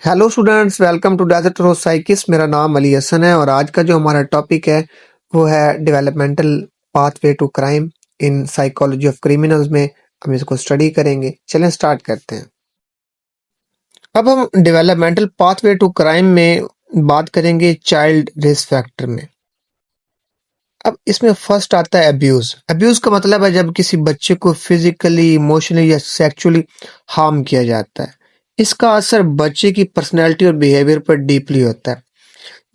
Hello students, welcome to desert rose साइकिस। मेरा नाम अली हसन है और आज का जो हमारा टॉपिक है वो है developmental pathway to crime in psychology of criminals में हम इसको स्टडी करेंगे। चलें स्टार्ट करते हैं। अब हम डेवलपमेंटल पाथवे टू क्राइम में बात करेंगे चाइल्ड रिस्क फैक्टर में। अब इसमें फर्स्ट आता है अब्यूज। अब्यूज का मतलब है जब किसी बच्चे को फिजिकली, इमोशनली या सेक्सुअली हार्म किया जाता है। इसका असर बच्चे की पर्सनैलिटी और बिहेवियर पर डीपली होता है।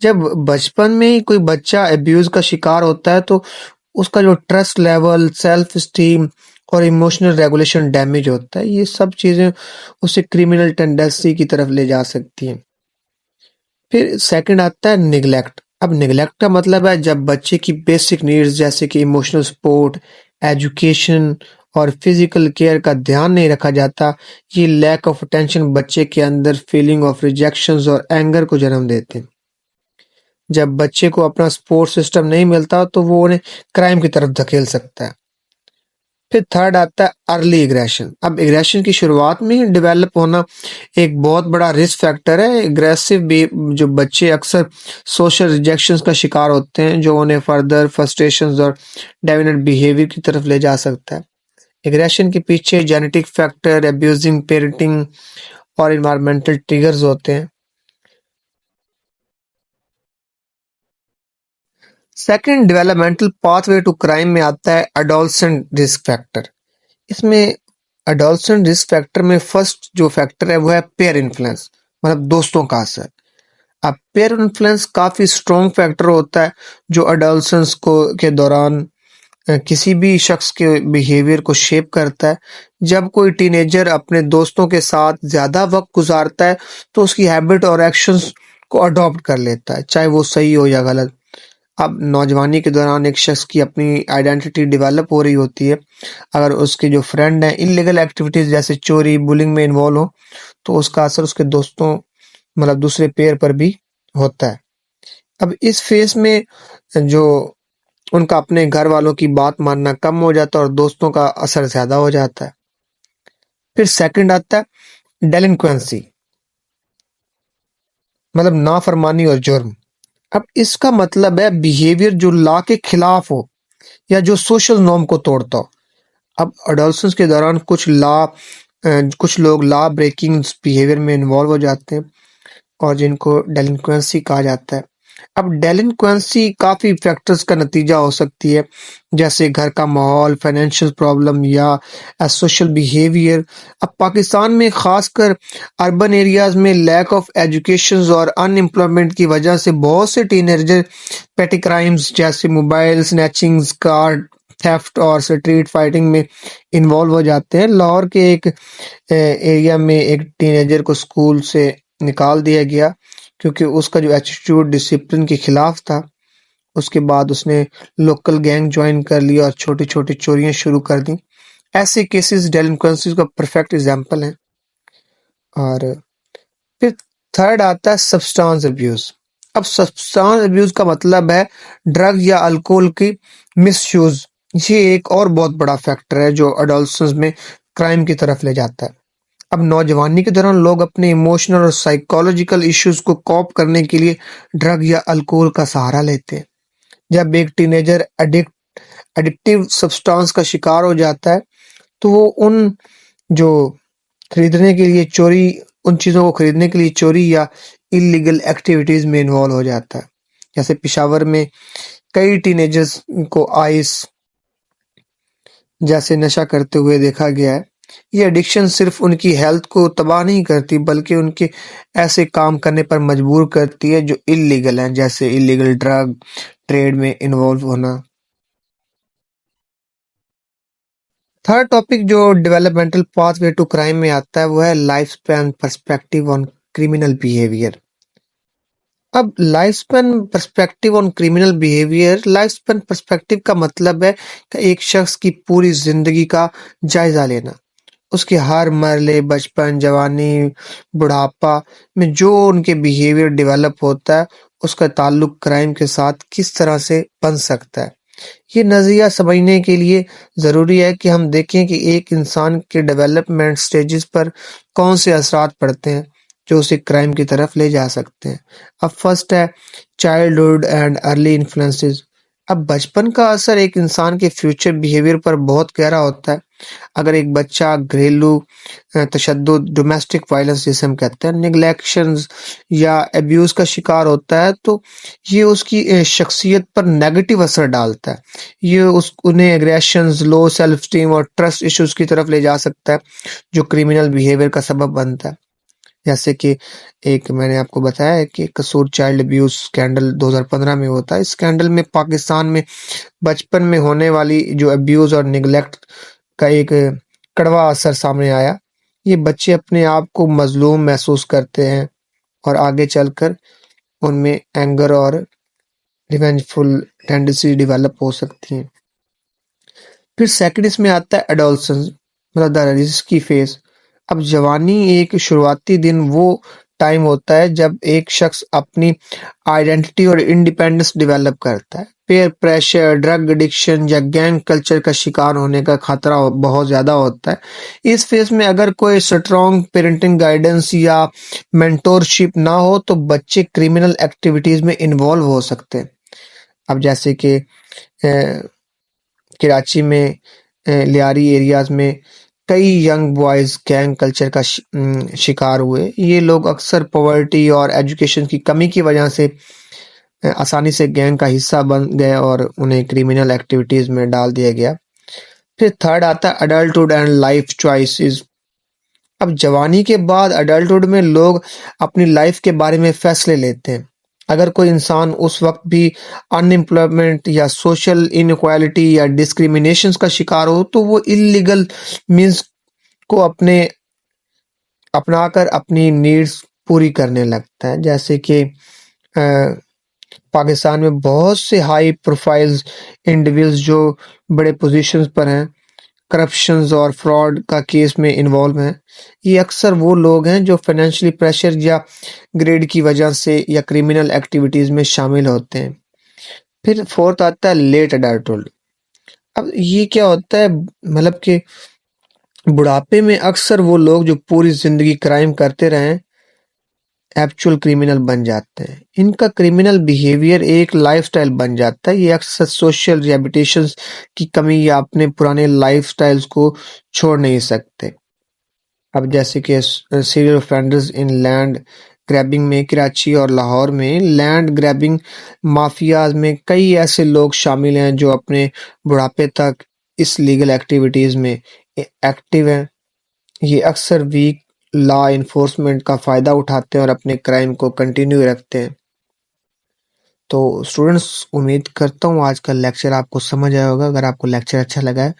जब बचपन में ही कोई बच्चा अब्यूज का शिकार होता है तो उसका जो ट्रस्ट लेवल, सेल्फ स्टीम और इमोशनल रेगुलेशन डैमेज होता है। ये सब चीजें उसे क्रिमिनल टेंडेंसी की तरफ ले जा सकती हैं। फिर सेकंड आता है निगलेक्ट। अब निगलेक्ट का मतलब है जब बच्चे की बेसिक नीड्स जैसे कि इमोशनल सपोर्ट, एजुकेशन और फिजिकल केयर का ध्यान नहीं रखा जाता। ये लैक ऑफ अटेंशन बच्चे के अंदर फीलिंग ऑफ रिजेक्शंस और एंगर को जन्म देते हैं। जब बच्चे को अपना सपोर्ट सिस्टम नहीं मिलता तो वो उन्हें क्राइम की तरफ धकेल सकता है। फिर थर्ड आता है अर्ली एग्रेशन। अब एग्रेशन की शुरुआत में ही डेवलप होना एक बहुत बड़ा रिस्क फैक्टर है। एग्रेसिव जो बच्चे अक्सर सोशल रिजेक्शंस का शिकार होते हैं जो उन्हें फर्दर फ्रस्ट्रेशंस और डोमिनेंट बिहेवियर की तरफ ले जा सकता है। एग्रेशन के पीछे जेनेटिक फैक्टर, अब्यूजिंग पेरेंटिंग और इन्वायरमेंटल ट्रिगर्स होते हैं। Second developmental pathway to crime में आता है एडोलसेंट रिस्क फैक्टर। इसमें एडोलसेंट रिस्क फैक्टर में फर्स्ट जो फैक्टर है वो है पेयर इन्फ्लुएंस, मतलब दोस्तों का असर। अब पेयर इन्फ्लुएंस काफी स्ट्रॉन्ग फैक्टर होता है जो एडोलसेंस को के दौरान किसी भी शख्स के बिहेवियर को शेप करता है। जब कोई टीनेजर अपने दोस्तों के साथ ज्यादा वक्त गुजारता है तो उसकी हैबिट और एक्शंस को अडॉप्ट कर लेता है, चाहे वो सही हो या गलत। अब नौजवानी के दौरान एक शख्स की अपनी आइडेंटिटी डेवलप हो रही होती है। अगर उसके जो फ्रेंड हैं इलीगल एक्टिविटीज जैसे चोरी, बुलिंग में इन्वॉल्व हो तो उसका असर उसके दोस्तों, मतलब दूसरे पेयर पर भी होता है। अब इस फेस में जो उनका अपने घर वालों की बात मानना कम हो जाता है और दोस्तों का असर ज्यादा हो जाता है। फिर सेकंड आता है डेलिंक्वेंसी, मतलब नाफरमानी और जुर्म। अब इसका मतलब है बिहेवियर जो लॉ के खिलाफ हो या जो सोशल नॉर्म को तोड़ता हो। अब अडोलसेंस के दौरान कुछ लोग लॉ ब्रेकिंग बिहेवियर में इन्वॉल्व हो जाते हैं और जिनको डेलिंक्वेंसी कहा जाता है। अब डेलिंक्वेंसी काफी फैक्टर्स का नतीजा हो सकती है, जैसे घर का माहौल, फाइनेंशियल प्रॉब्लम या सोशल बिहेवियर। अब पाकिस्तान में खासकर अर्बन एरियाज में लैक ऑफ एजुकेशन और अनएम्प्लॉयमेंट की वजह से बहुत से टीनेजर पेटी क्राइम्स जैसे मोबाइल स्नैचिंग्स, कार थेफ्ट और स्ट्रीट फाइटिंग में इन्वॉल्व हो जाते हैं। लाहौर के एक एरिया में एक टीनेजर को स्कूल से निकाल दिया गया क्योंकि उसका जो एटीट्यूड डिसिप्लिन के खिलाफ था। उसके बाद उसने लोकल गैंग ज्वाइन कर लिया और छोटी छोटी चोरियां शुरू कर दी। ऐसे केसेस डेलिंक्वेंसी का परफेक्ट एग्जाम्पल है। और फिर थर्ड आता है सब्सटेंस अब्यूज। अब सब्सटेंस अब्यूज का मतलब है ड्रग या अल्कोहल की मिसयूज। ये एक और बहुत बड़ा फैक्टर है जो एडोलसेंस में क्राइम की तरफ ले जाता है। अब नौजवानी के दौरान लोग अपने इमोशनल और साइकोलॉजिकल इश्यूज को कॉप करने के लिए ड्रग या अल्कोहल का सहारा लेते हैं। जब एक टीनेजर एडिक्टिव सब्सटेंस का शिकार हो जाता है तो वो जो खरीदने के लिए चोरी उन चीजों को खरीदने के लिए चोरी या इलीगल एक्टिविटीज में इन्वॉल्व हो जाता है। जैसे पेशावर में कई टीनेजर्स को आइस जैसे नशा करते हुए देखा गया है। ये एडिक्शन सिर्फ उनकी हेल्थ को तबाह नहीं करती बल्कि उनके ऐसे काम करने पर मजबूर करती है जो इलीगल हैं, जैसे इलीगल ड्रग ट्रेड में इन्वॉल्व होना। थर्ड टॉपिक जो डेवलपमेंटल पाथवे टू क्राइम में आता है वो है life span perspective on criminal behaviour. अब life span perspective on criminal behaviour, life span perspective का मतलब है कि एक शख्स की पूरी जिंदगी का जायजा लेना। उसके हर मरले, बचपन, जवानी, बुढ़ापा में जो उनके बिहेवियर डेवलप होता है उसका ताल्लुक क्राइम के साथ किस तरह से बन सकता है। ये नजरिया समझने के लिए जरूरी है कि हम देखें कि एक इंसान के डेवलपमेंट स्टेजेस पर कौन से असरात पड़ते हैं। جو اسے کرائم کی طرف لے جا سکتے ہیں۔ اب فرسٹ ہے چائلڈہڈ اینڈ ارلی انفلوئنسز۔ اب بچپن کا اثر ایک انسان کے فیوچر بیہیویئر پر بہت گہرا ہوتا ہے۔ اگر ایک بچہ گھریلو تشدد، ڈومیسٹک وائلنس جسے ہم کہتے ہیں، نیگلیکشنز یا ابیوز کا شکار ہوتا ہے تو یہ اس کی شخصیت پر نیگیٹو اثر ڈالتا ہے۔ یہ انہیں ایگریشنز، لو سیلف اسٹیم اور ٹرسٹ ایشوز کی طرف لے جا سکتا ہے جو کرمینل بیہیویئر کا سبب بنتا ہے۔ جیسے کہ ایک میں نے آپ کو بتایا ہے کہ قصور چائلڈ ابیوز اسکینڈل 2015 میں ہوتا ہے۔ اس اسکینڈل میں پاکستان میں بچپن میں ہونے والی جو ابیوز اور نیگلیکٹ کا ایک کڑوا اثر سامنے آیا۔ یہ بچے اپنے آپ کو مظلوم محسوس کرتے ہیں اور آگے چل کر ان میں اینگر اور ریونجفل ٹینڈنسی ڈیولپ ہو سکتی ہیں۔ پھر سیکنڈ اس میں آتا ہے ایڈولسنس، مطلب دا رسکی فیز۔ اب جوانی ایک شروعاتی دن وہ ٹائم ہوتا ہے جب ایک شخص اپنی آئیڈینٹی اور انڈیپینڈنس ڈیولپ کرتا ہے۔ پیئر پریشر، ڈرگ ایڈکشن یا گینگ کلچر کا شکار ہونے کا خطرہ بہت زیادہ ہوتا ہے۔ اس فیز میں اگر کوئی اسٹرانگ پیرنٹنگ گائیڈنس یا مینٹورشپ نہ ہو تو بچے کرمنل ایکٹیویٹیز میں انوالو ہو سکتے ہیں۔ اب جیسے کہ کراچی میں لیاری ایریاز میں کئی ینگ بوائز گینگ کلچر کا شکار ہوئے۔ یہ لوگ اکثر پاورٹی اور ایجوکیشن کی کمی کی وجہ سے آسانی سے گینگ کا حصہ بن گئے اور انہیں کرمنل ایکٹیویٹیز میں ڈال دیا گیا۔ پھر تھرڈ آتا ہے اڈلٹہڈ اینڈ لائف چوائسز۔ اب جوانی کے بعد اڈلٹہڈ میں لوگ اپنی لائف کے بارے میں فیصلے لیتے ہیں۔ اگر کوئی انسان اس وقت بھی ان امپلائمنٹ یا سوشل انیکوالٹی یا ڈسکریمنیشنز کا شکار ہو تو وہ انلیگل مینز کو اپنا کر اپنی نیڈز پوری کرنے لگتا ہے۔ جیسے کہ پاکستان میں بہت سے ہائی پروفائلز انڈیویڈلز جو بڑے پوزیشنز پر ہیں، کرپشنز اور فراڈ کا کیس میں انوالو ہیں۔ یہ اکثر وہ لوگ ہیں جو فائنینشلی پریشر یا گریڈ کی وجہ سے یا کرمنل ایکٹیویٹیز میں شامل ہوتے ہیں۔ پھر فورتھ آتا ہے لیٹ اڈلٹہڈ۔ اب یہ کیا ہوتا ہے، مطلب کہ بڑھاپے میں اکثر وہ لوگ جو پوری زندگی کرائم کرتے رہے ایکچوئل کرمنل بن جاتے ہیں۔ ان کا کرمنل بیہیویئر ایک لائف سٹائل بن جاتا ہے۔ یہ اکثر سوشل ریہیبلیٹیشنز کی کمی یا اپنے پرانے لائف سٹائلز کو چھوڑ نہیں سکتے۔ اب جیسے کہ سیریل اوفینڈرز ان لینڈ گریبنگ میں کراچی اور لاہور میں لینڈ گریبنگ مافیاز میں کئی ایسے لوگ شامل ہیں جو اپنے بڑھاپے تک اس لیگل ایکٹیویٹیز میں ایکٹیو ہیں۔ یہ اکثر ویک لا انفورسمنٹ کا فائدہ اٹھاتے ہیں اور اپنے کرائم کو کنٹینیو رکھتے ہیں۔ تو اسٹوڈنٹس، امید کرتا ہوں آج کا لیکچر آپ کو سمجھ آیا ہوگا۔ اگر آپ کو لیکچر اچھا لگا ہے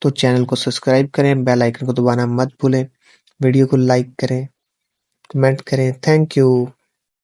تو چینل کو سبسکرائب کریں، بیل آئیکن کو دبانا مت بھولیں، ویڈیو کو لائک کریں، کمنٹ کریں۔ Thank you.